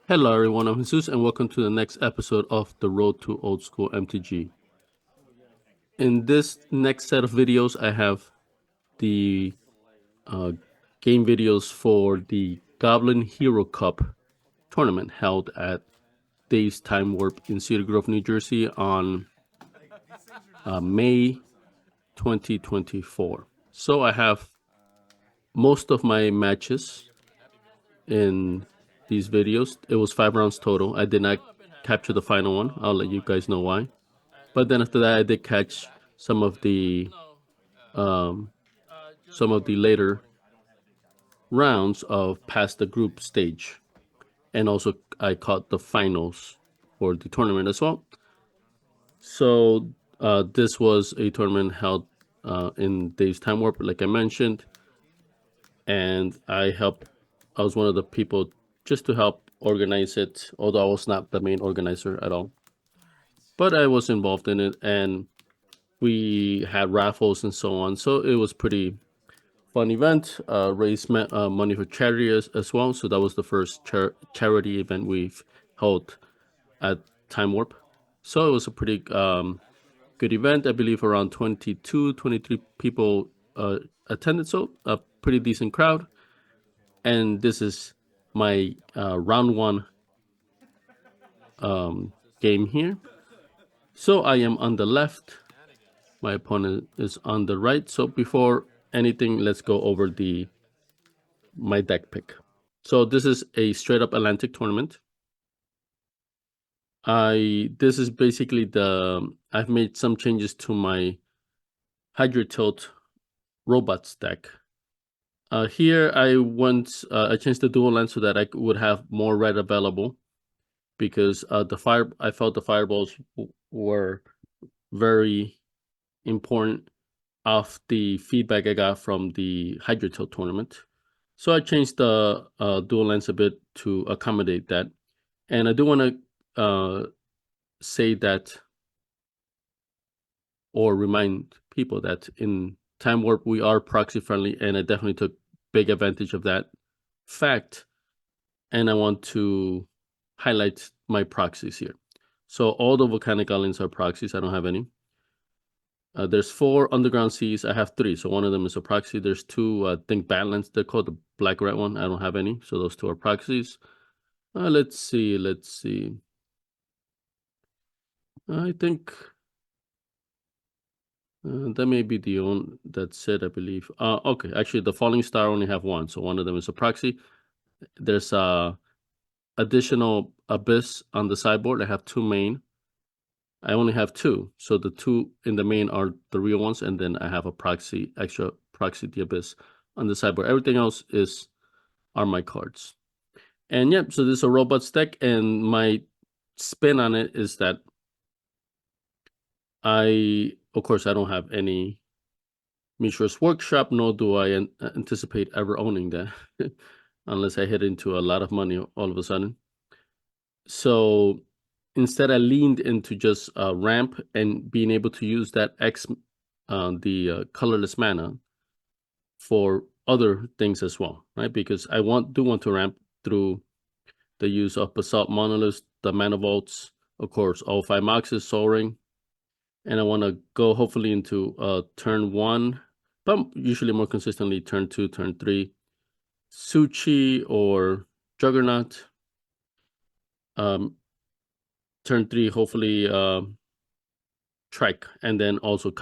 Hello everyone, I'm Jesus and welcome to the next episode of the Road to Old School MTG. In this next set of videos, I have the uh, game videos for the Goblin Hero Cup tournament held at Dave's Time Warp in Cedar Grove, New Jersey on May 2024. So I have most of my matches in these videos. It was 5 rounds total. I did not capture the final one. I'll let you guys know why. But then after that, I did catch some of the later rounds of past the group stage, and also I caught the finals for the tournament as well. So this was a tournament held in Dave's Time Warp, like I mentioned, and I was one of the people just to help organize it, although I was not the main organizer at all. But I was involved in it, and we had raffles and so on. So it was pretty fun event. Raised money for charity as well. So that was the first charity event we've held at Time Warp. So it was a pretty good event. I believe around 22, 23 people attended. So a pretty decent crowd. And this is my round one game here. So I am on the left. My opponent is on the right. So before anything, let's go over my deck pick. So this is a straight up Atlantic tournament. This is basically I've made some changes to my Hydra Tilt robots deck. Here I changed the dual land so that I would have more red available, because I felt the fireballs were very important of the feedback I got from the Hydra Tilt tournament. So I changed the dual lands a bit to accommodate that. And I do want to say that, or remind people that in Time Warp we are proxy friendly, and I definitely took big advantage of that fact. And I want to highlight my proxies here. So all the volcanic islands are proxies. I don't have any. There's 4 underground seas. I have 3, so one of them is a proxy. There's 2, I think, badlands. They're called the black red one. I don't have any, so those 2 are proxies. Let's see. I think that may be the only. That's it, I believe. Okay, actually, the falling star only have 1, so one of them is a proxy. There's a additional abyss on the sideboard. I have 2 main. I only have 2, so the 2 in the main are the real ones, and then I have a extra proxy, the abyss, on the sideboard. Everything else are my cards. And yeah, so this is a robots deck, and my spin on it is that of course, I don't have any Mishra's Workshop, nor do I anticipate ever owning that, unless I hit into a lot of money all of a sudden. So instead, I leaned into just ramp and being able to use that colorless mana for other things as well, right? Because I do want to ramp through the use of Basalt Monoliths, the Mana Vaults, of course, all 5 Moxes, Soul Ring, and I want to go hopefully into turn 1, but usually more consistently turn 2, turn 3, Suchi or Juggernaut. Turn 3, hopefully Trek, and then also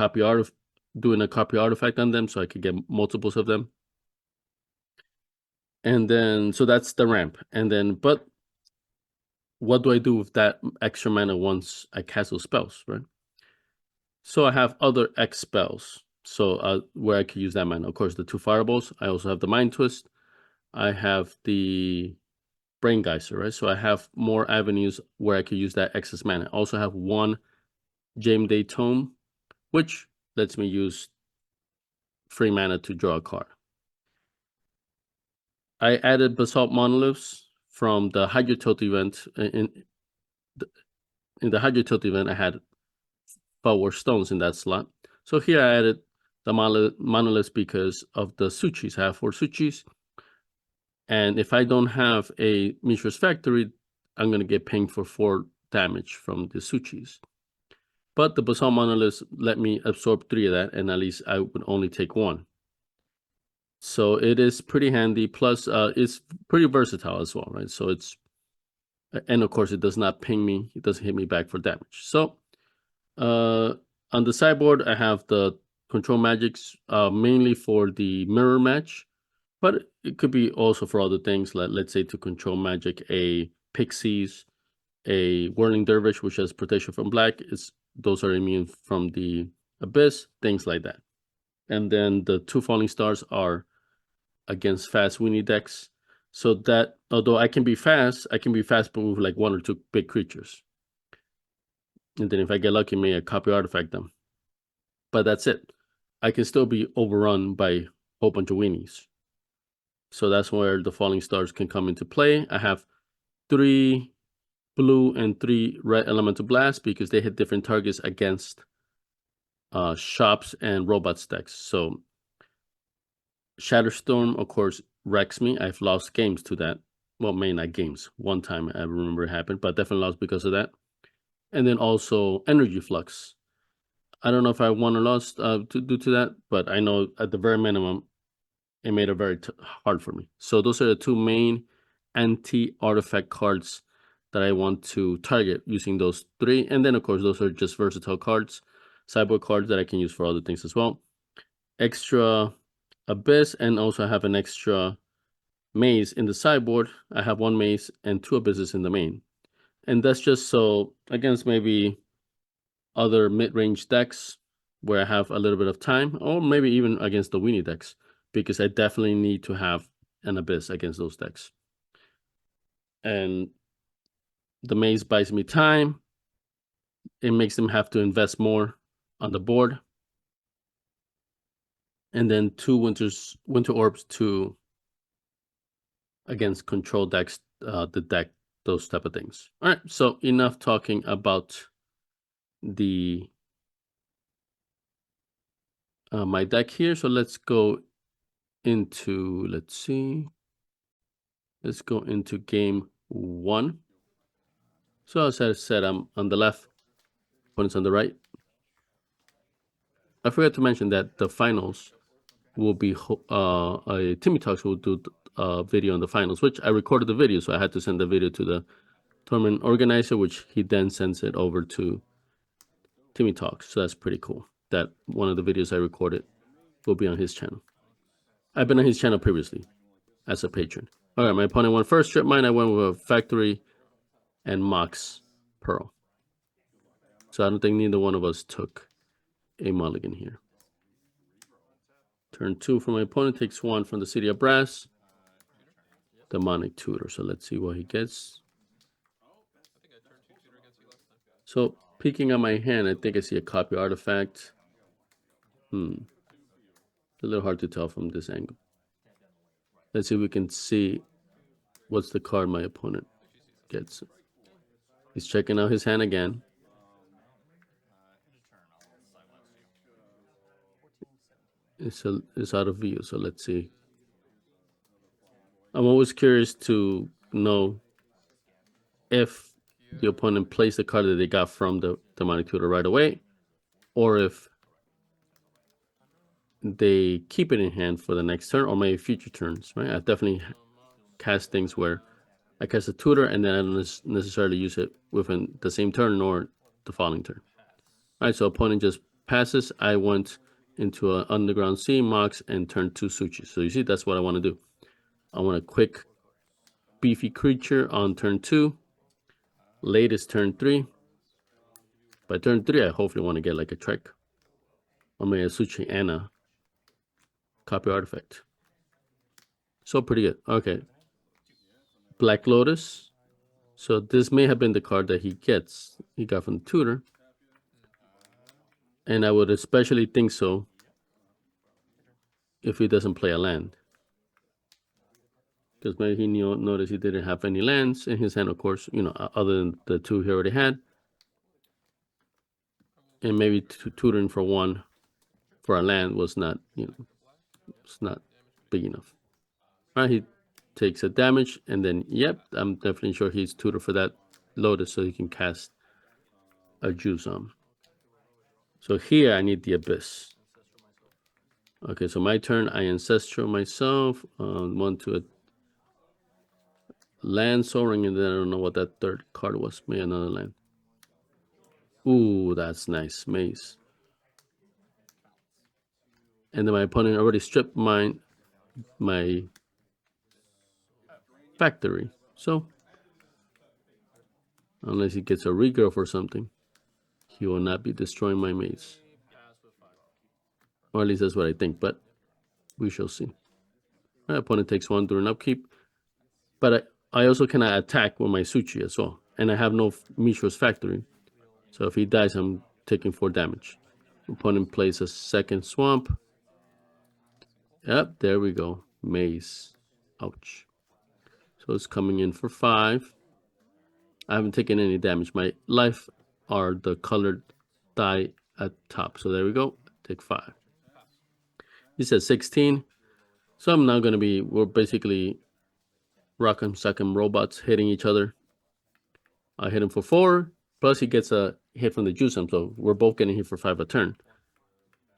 doing a copy artifact on them so I could get multiples of them. And then, so that's the ramp. And then, but what do I do with that extra mana once I cast those spells, right? So I have other X spells, so where I could use that mana. Of course, the 2 fireballs. I also have the Mind Twist. I have the Brain Geyser, right? So I have more avenues where I could use that excess mana. I also have 1 Jaymedae Tome, which lets me use free mana to draw a card. I added Basalt Monoliths from the Hydra Tilt event. In the Hydra Tilt event, I had Power Stones in that slot. So here I added the Monoliths because of the Suchis. I have 4 Suchis. And if I don't have a Mishra's Factory, I'm going to get pinged for 4 damage from the Suchis. But the Basalt Monolith let me absorb 3 of that, and at least I would only take 1. So it is pretty handy. Plus, it's pretty versatile as well, right? So it's, and of course, it does not ping me. It doesn't hit me back for damage. So on the sideboard, I have the control magics mainly for the mirror match, but it could be also for other things, like let's say to control magic a Pixies, a Whirling Dervish, which has protection from black. Those are immune from the Abyss, things like that. And then the 2 Falling Stars are against fast Weenie decks. So that, although I can be fast but with like 1 or 2 big creatures. And then if I get lucky, may I copy artifact them. But that's it. I can still be overrun by a whole bunch of weenies. So that's where the Falling Stars can come into play. I have 3 blue and 3 red elemental blast because they hit different targets against shops and robots decks. So Shatterstorm, of course, wrecks me. I've lost games to that. Well, maybe not games. One time I remember it happened, but definitely lost because of that. And then also Energy Flux. I don't know if I won or lost due to that, but I know at the very minimum, it made it very hard for me. So those are the 2 main anti-artifact cards that I want to target using those 3. And then, of course, those are just versatile cards, sideboard cards that I can use for other things as well. Extra Abyss, and also I have an extra Maze in the sideboard. I have 1 Maze and 2 Abysses in the main. And that's just so against maybe other mid-range decks where I have a little bit of time, or maybe even against the Weenie decks, because I definitely need to have an Abyss against those decks. And the Maze buys me time. It makes them have to invest more on the board. And then 2 Winter Orbs to against control decks, the deck, those type of things. All right, so enough talking about the my deck here. So let's go into, let's go into game 1. So as I said, I'm on the left, opponent's on the right. I forgot to mention that the finals will be Timmy Talks will do a video on the finals, which I recorded the video, so I had to send the video to the tournament organizer, which he then sends it over to Timmy Talks. So that's pretty cool that one of the videos I recorded will be on his channel. I've been on his channel previously as a patron. All right, my opponent went first. Strip mine. I went with a Factory and Mox Pearl. So I don't think neither one of us took a mulligan here. Turn 2 for my opponent, takes 1 from the City of Brass. Demonic Tutor. So let's see what he gets. So peeking at my hand, I think I see a copy artifact. It's a little hard to tell from this angle. Let's see if we can see what's the card my opponent gets. He's checking out his hand again. It's out of view, so let's see. I'm always curious to know if the opponent plays the card that they got from the Demonic Tutor right away, or if they keep it in hand for the next turn, or maybe future turns, right? I definitely cast things where I cast a tutor and then I don't necessarily use it within the same turn nor the following turn. All right, so opponent just passes. I went into an Underground Sea, Mox, and turn 2 Suchi. So you see, that's what I want to do. I want a quick, beefy creature on turn 2. Latest turn 3. By turn 3, I hopefully want to get like a Trek, or maybe a Suchi and a copy artifact. So pretty good. Okay. Black Lotus. So this may have been the card that he got from the tutor. And I would especially think so if he doesn't play a land. Because maybe he noticed he didn't have any lands in his hand, of course, other than the 2 he already had. And maybe tutoring for 1 for a land was not, it's not big enough. All right, he takes a damage, and then, yep, I'm definitely sure he's tutored for that Lotus so he can cast a Jusam. So here I need the Abyss. Okay, so my turn, I Ancestral myself, one to a land Soaring, and then I don't know what that third card was. Maybe another land. Ooh, that's nice, Maze. And then my opponent already stripped my factory. So, unless he gets a regrowth or something, he will not be destroying my maze. Or at least that's what I think, but we shall see. My opponent takes 1 during upkeep, but I also cannot attack with my Suchi as well. And I have no Mishra's Factory. So if he dies, I'm taking 4 damage. Opponent plays a second swamp. Yep, there we go. Maze. Ouch. So it's coming in for 5. I haven't taken any damage. My life are the colored die at top. So there we go. Take 5. He says 16. So I'm now going to be, we're basically rock'em sock'em robots hitting each other. I hit him for 4. Plus he gets a hit from the Jusam. So we're both getting hit for 5 a turn.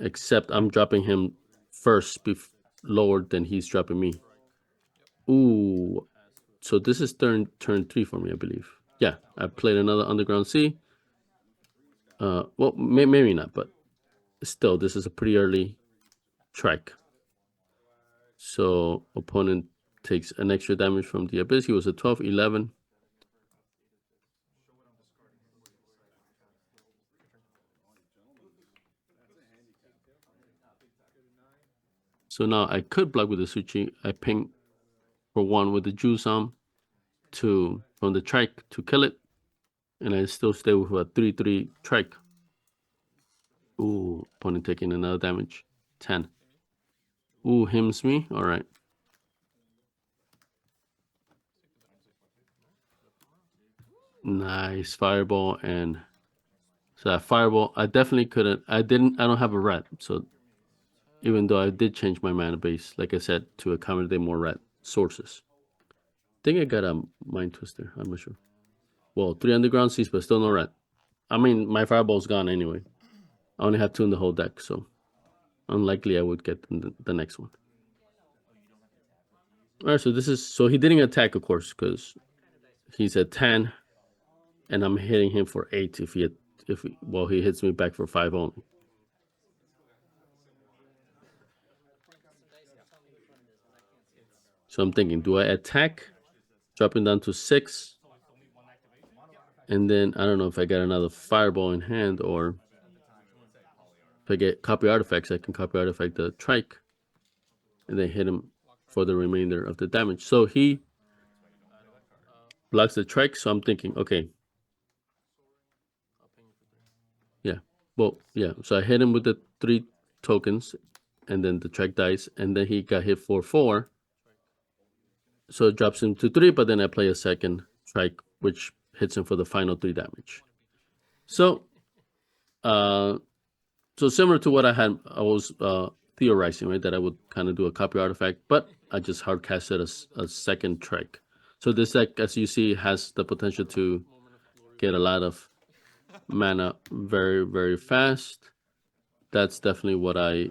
Except I'm dropping him first lower than he's dropping me. Ooh. So this is turn 3 for me, I believe. Yeah, I played another Underground Sea. Well, maybe not, but still, this is a pretty early track. So opponent takes an extra damage from the Abyss. He was a 12, 11. So now I could block with the Suchi. I ping for 1 with the Jusam from the trike to kill it. And I still stay with a 3-3 trike. Ooh, opponent taking another damage. 10. Ooh, hymns me. All right. Nice fireball. And so that fireball, I definitely couldn't. I don't have a rat. So even though I did change my mana base, like I said, to accommodate more rat sources. I think I got a Mind Twister. I'm not sure. Well, 3 Underground Seas, but still no rat. I mean, my fireball's gone anyway. I only have 2 in the whole deck, so unlikely I would get the next one. All right, so this is, so he didn't attack, of course, because he's at 10, and I'm hitting him for 8 if he hits me back for 5 only. So I'm thinking, do I attack, dropping down to 6, and then I don't know if I get another fireball in hand, or if I get copy artifacts, I can copy artifact the trike, and then hit him for the remainder of the damage. So he blocks the trike, so I'm thinking, okay. Yeah, well, yeah, so I hit him with the 3 tokens, and then the trike dies, and then he got hit for 4. So it drops him to 3, but then I play a second trike, which hits him for the final 3 damage. So, so similar to what I was theorizing, right, that I would kind of do a copy artifact, but I just hard casted a second trike. So this deck, as you see, has the potential to get a lot of mana very, very fast. That's definitely what I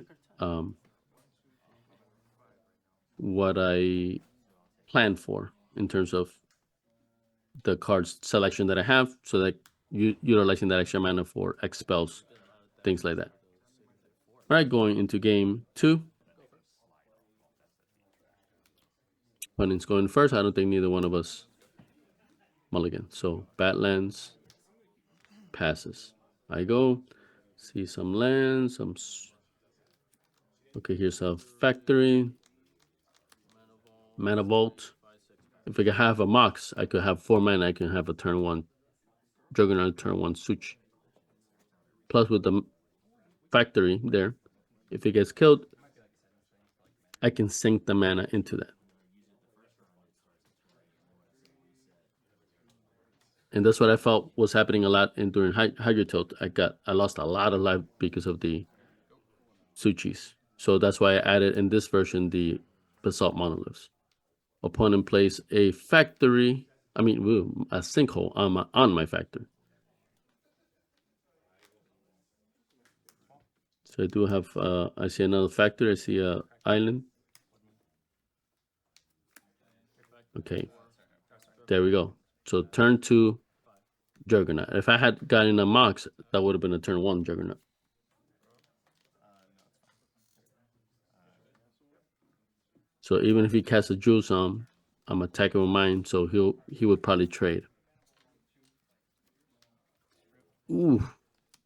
planned for in terms of the cards selection that I have, so that utilizing that extra mana for X spells, things like that. All right, going into game 2. Opponent's going first. I don't think neither one of us mulligan. So Badlands passes. I go. See some lands. Okay, here's a factory. Mana Vault. If I could have a Mox, I could have 4 mana. I can have a turn 1 Juggernaut, turn 1 Such. Plus with the factory there, if it gets killed, I can sink the mana into that. And that's what I felt was happening a lot during Hydro Tilt. I lost a lot of life because of the Suchis. So that's why I added in this version the Basalt Monoliths. Opponent plays a factory. I mean, a sinkhole on my factory. So I do have, I see another factory. I see a island. Okay, there we go. So turn 2 Juggernaut. If I had gotten a Mox, that would have been a turn 1 Juggernaut. So even if he casts a Juice on, I'm attacking with mine, so he would probably trade. Ooh,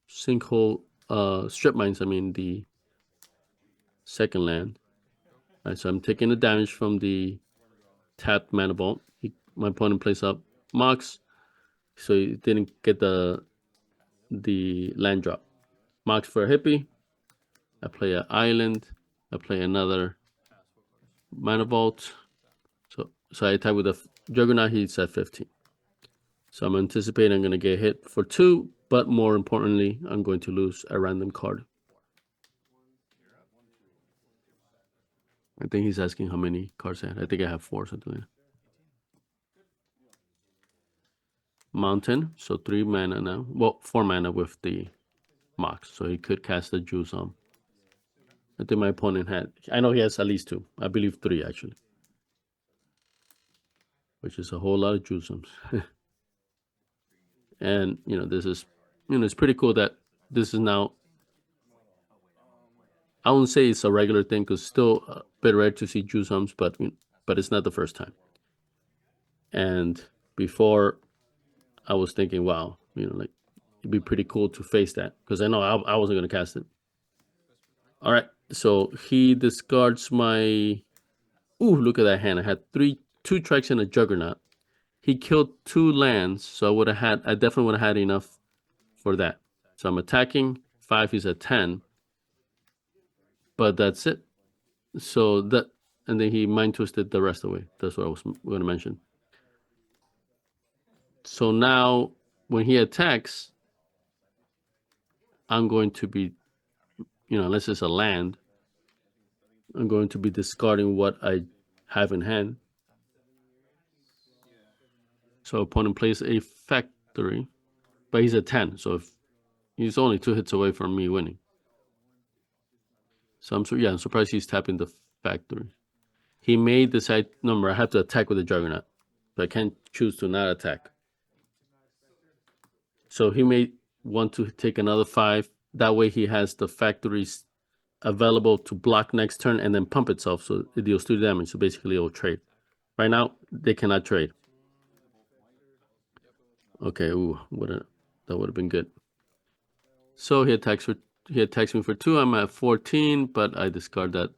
sinkhole, strip mines. I mean the second land. All right, so I'm taking the damage from the tapped mana vault. My opponent plays up Mox, so he didn't get the land drop. Mox for a hippie. I play an island. I play another mana vault. So I attack with a Juggernaut. He's at 15. So I'm anticipating I'm going to get hit for 2, but more importantly, I'm going to lose a random card. I think he's asking how many cards I had. I think I have 4 or something like that. Mountain, so 3 mana now. Well, 4 mana with the Mox, so he could cast the Juice on. I think my opponent had, I know he has at least 2. I believe 3 actually. Which is a whole lot of Juiceums. And, this is, it's pretty cool that this is now, I wouldn't say it's a regular thing because still a bit rare to see Juiceums, but it's not the first time. And before, I was thinking, wow, like it'd be pretty cool to face that because I know I wasn't going to cast it. All right, so he discards my. Ooh, look at that hand! I had 2 tracks and a Juggernaut. He killed 2 lands, so I definitely would have had enough for that. So I'm attacking. 5 is at 10, but that's it. So and then he mind twisted the rest away. That's what I was going to mention. So now when he attacks, I'm going to be, unless it's a land, I'm going to be discarding what I have in hand. So opponent plays a factory, but he's at 10, so if he's only 2 hits away from me winning. So I'm surprised he's tapping the factory. He may decide, I have to attack with the Juggernaut, but I can't choose to not attack. So he may want to take another 5. That way he has the factories available to block next turn and then pump itself, so it deals 2 damage. So basically it will trade. Right now, they cannot trade. Okay, ooh, that would have been good. So he attacks me for 2. I'm at 14, but I discard that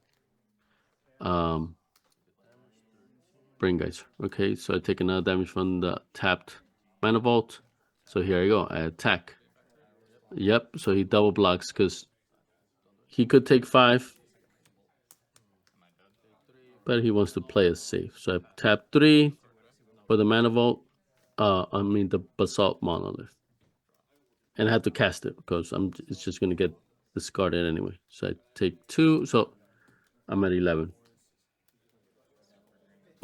Brain Geyser. Okay, so I take another damage from the tapped Mana Vault. So here I go. I attack. Yep, so he double blocks because he could take 5, but he wants to play it safe. So I tap 3 for the Mana Vault. The Basalt Monolith. And I have to cast it because it's just going to get discarded anyway. So I take 2, so I'm at 11.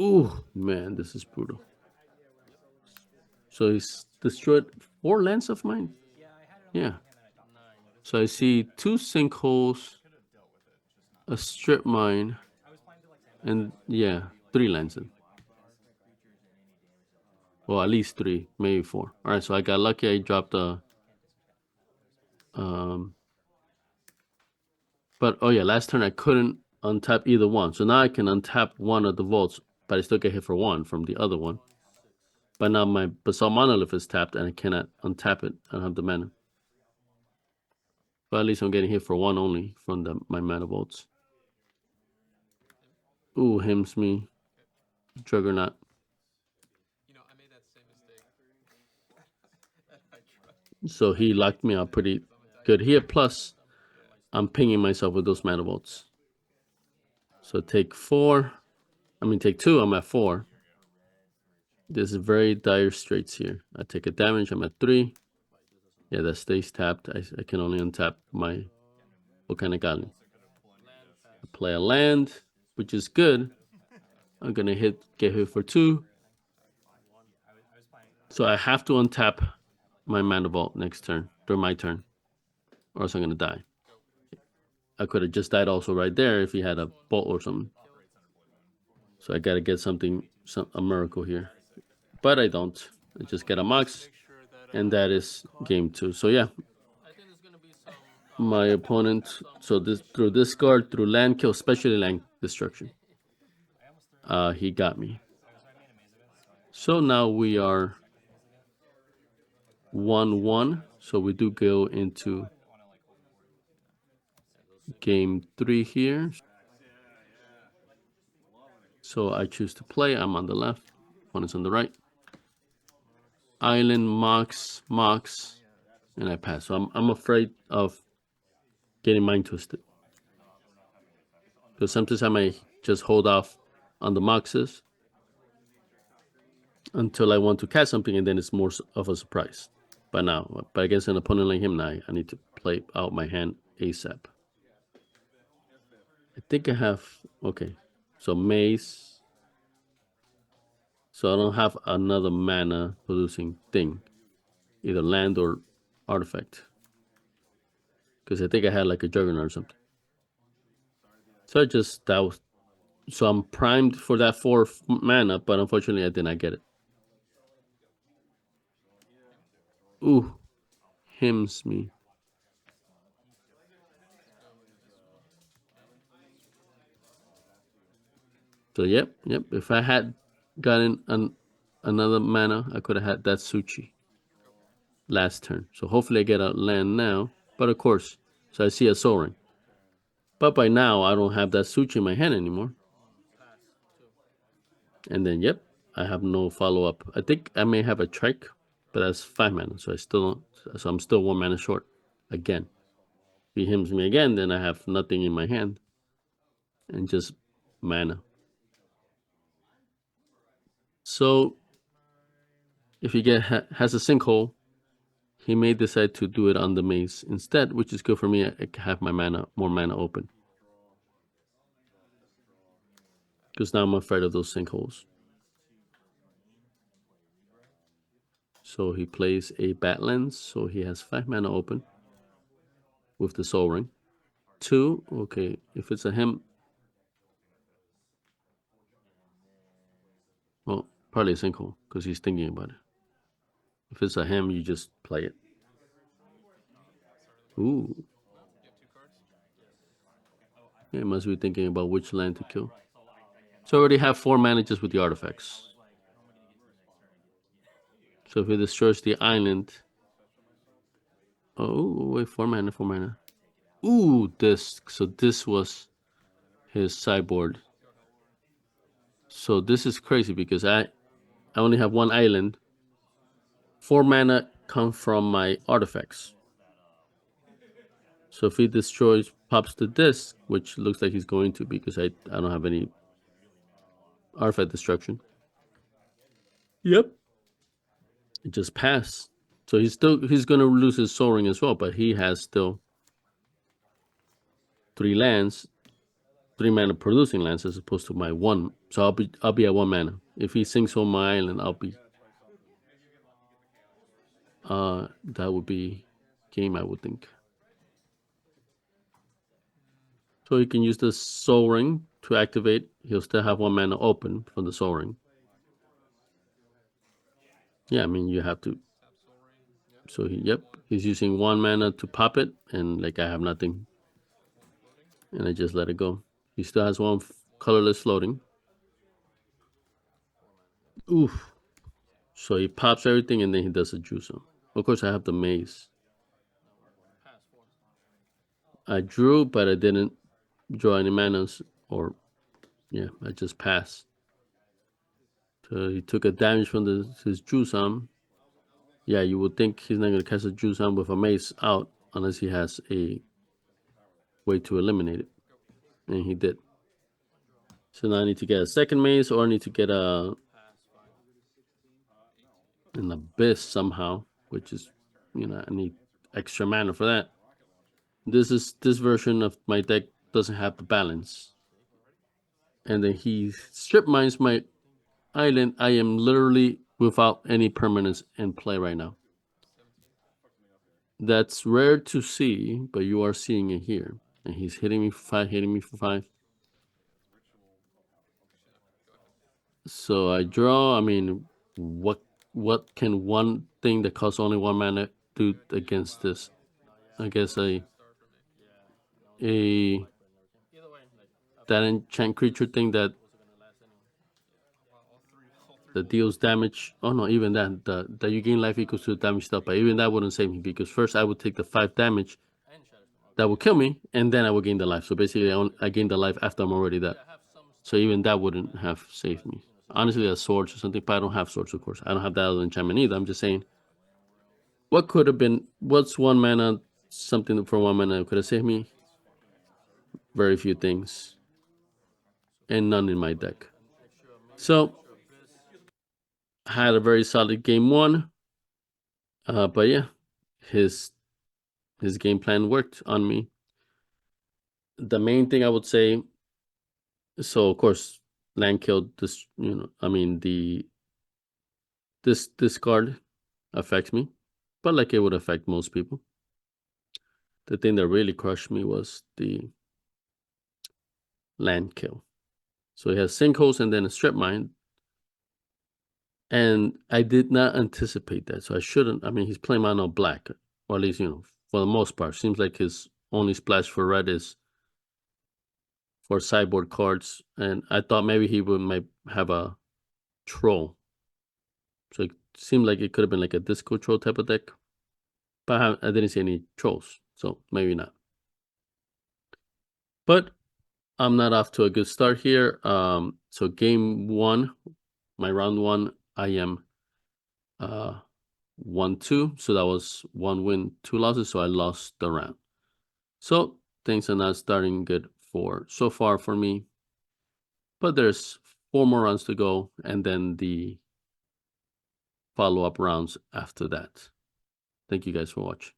Ooh, man, this is brutal. So he's destroyed 4 lands of mine. Yeah. So I see 2 sinkholes, a strip mine, and 3 lands in. Well, at least 3, maybe 4. All right, so I got lucky. I dropped a. But last turn I couldn't untap either one. So now I can untap one of the vaults, but I still get hit for 1 from the other one. But now my Basalt Monolith is tapped and I cannot untap it. I don't have the mana. But at least I'm getting hit for 1 only from my mana vaults. Ooh, hymns me. Juggernaut. So he locked me out pretty good here. Plus, I'm pinging myself with those mana vaults. So take 4. Take 2. I'm at 4. This is very dire straits here. I take a damage. I'm at 3. Yeah, that stays tapped. I can only untap my Volcanic Island. I play a land, which is good. I'm gonna get hit for 2. So I have to untap my Mana Vault next turn, during my turn, or else I'm gonna die. I could have just died also right there if he had a bolt or something. So I gotta get a miracle here. But I don't. I just get a Mox, and that is game 2. So yeah, my opponent, so this through discard, through land kill, especially land destruction, he got me. So now we are 1-1. So we do go into game 3 here. So I choose to play. I'm on the left. Opponent's on the right. Island, Mox, and I pass. So I'm afraid of getting mind twisted. Because sometimes I may just hold off on the Moxes until I want to cast something, and then it's more of a surprise. But against an opponent like him, now I need to play out my hand ASAP. I think I have, okay, so Maze. So I don't have another mana producing thing, either land or artifact. Because I think I had like a Juggernaut or something. So so I'm primed for that 4 mana, but unfortunately I did not get it. Ooh, hymns me. So yep. If I had gotten another mana, I could have had that Suchi last turn. So hopefully I get a land now. But of course, so I see a Soul Ring. But by now I don't have that Suchi in my hand anymore. And then yep, I have no follow up. I think I may have a Trike, but that's 5 mana. So I'm still 1 mana short again. If he hymns me again, then I have nothing in my hand and just mana. So if he has a Sinkhole, he may decide to do it on the Maze instead, which is good for me. I can have my more mana open. Because now I'm afraid of those Sinkholes. So he plays a Badlands, so he has 5 mana open with the Soul Ring. 2, okay, if it's a him, well, probably a Sinkhole, because he's thinking about it. If it's a him, you just play it. Ooh. Yeah, must be thinking about which land to kill. So I already have 4 mana just with the artifacts. So if he destroys the island... Oh, wait, 4 mana, 4 mana. Ooh, so this was his sideboard. So this is crazy because I only have 1 island. 4 mana come from my artifacts. So if he pops the disc, which looks like he's going to because I don't have any artifact destruction. Yep. It just passed. So he's gonna lose his Soul Ring as well, but he has still 3 lands, 3 mana producing lands as opposed to my 1. So I'll be at 1 mana. If he sinks on my island, I'll be that would be game, I would think. So he can use the Soul Ring to activate. He'll still have 1 mana open from the Soul Ring. Yeah, I mean you have to. So he's using 1 mana to pop it, and like I have nothing, and I just let it go. He still has 1 colorless floating. Oof. So he pops everything, and then he does a Juice. Of course, I have the Maze. I drew, but I didn't draw any manas, or yeah, I just passed. So he took a damage from his Jusam. Yeah, you would think he's not going to cast a Jusam with a Mace out unless he has a way to eliminate it. And he did. So now I need to get a second Mace, or I need to get an Abyss somehow, which is, I need extra mana for that. This version of my deck doesn't have the balance. and then he strip mines my island. I am literally without any permanents in play right now. That's rare to see, but you are seeing it here. And he's hitting me for 5, hitting me for 5. So I draw. I mean, what can one thing that costs only 1 mana do against this? I guess a that enchant creature thing that deals damage. Oh no, even that you gain life equals to the damage stuff, but even that wouldn't save me because first I would take the 5 damage that would kill me, and then I would gain the life. So basically, I gain the life after I'm already dead. So even that wouldn't have saved me. Honestly, that's swords or something, but I don't have swords, of course. I don't have that other enchantment either. I'm just saying, what could have been? What's 1 mana? Something for 1 mana could have saved me? Very few things, and none in my deck. So I had a very solid game 1. But yeah, his game plan worked on me. The main thing I would say, so of course, land killed this. I mean this card affects me, but like it would affect most people. The thing that really crushed me was the land kill. So he has sinkholes and then a strip mine. And I did not anticipate that. So I shouldn't. I mean, he's playing mono black, or at least, for the most part. Seems like his only splash for red is for sideboard cards. And I thought maybe he might have a troll. So it seemed like it could have been like a disco troll type of deck. But I didn't see any trolls. So maybe not. But I'm not off to a good start here. So game 1, my round 1, I am 1-2. So that was 1 win, 2 losses. So I lost the round. So things are not starting good so far for me. But there's 4 more rounds to go, and then the follow-up rounds after that. Thank you guys for watching.